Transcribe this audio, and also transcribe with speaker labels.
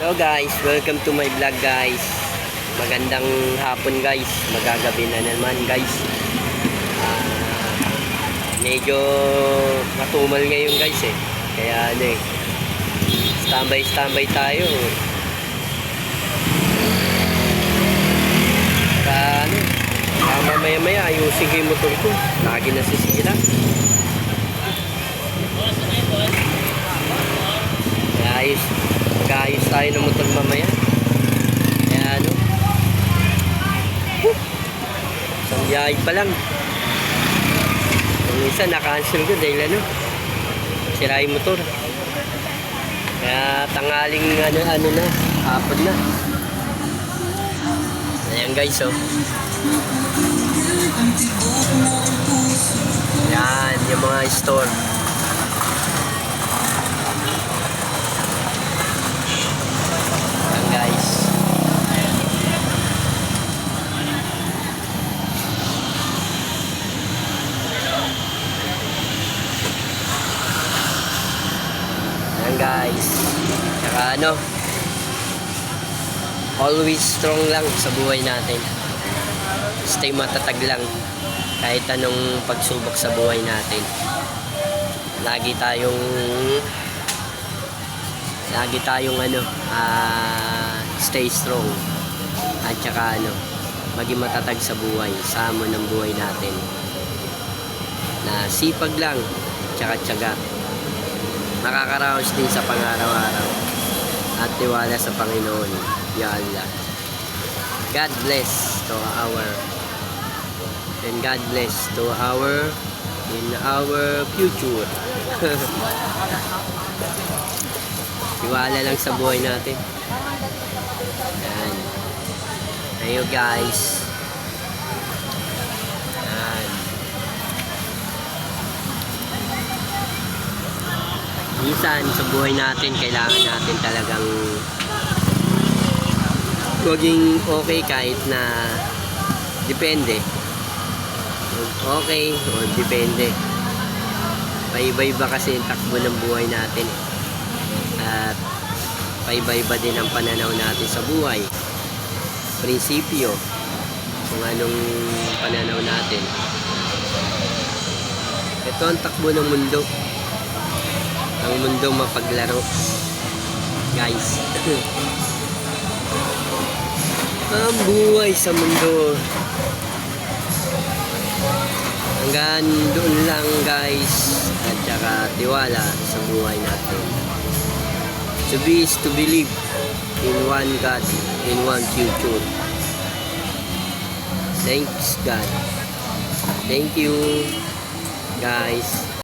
Speaker 1: Hello guys, welcome to my vlog guys. Magandang hapon guys, magagabi na naman guys. Medyo matumal ngayon guys kaya standby tayo. Para maya ayusin ko yung motor ko, lagi nasisira. Mag-ayos tayo ng motor mamaya. Kaya isang biyahe pa lang. Yung isa na-cancel ko dahil sira yung motor. Kaya tanghaling na, hapon na. Ayan guys Yan yung mga store. Guys, saka always strong lang sa buhay natin. Stay matatag lang kahit anong pagsubok sa buhay natin. Lagi tayong stay strong at saka maging matatag sa buhay, sa hamon ng buhay natin. Na sipag lang at saka makakaraos din sa pang-araw-araw at tiwala sa Panginoon. Ya Allah. God bless to our and God bless to our in our future. Tiwala lang sa buhay natin. Yan. Ayo guys. Minsan sa buhay natin kailangan natin talagang maging okay kahit na depende. Okay o depende. Paiba-iba kasi yung takbo ng buhay natin. At paiba-iba din ang pananaw natin sa buhay. Prinsipyo kung anong pananaw natin. Ito ang takbo ng mundo. Ang mundo mapaglaro guys. Ang buhay sa mundo hanggang doon lang guys, at saka tiwala sa buhay natin. To be is to believe in one God, in one future. Thanks God. Thank you guys.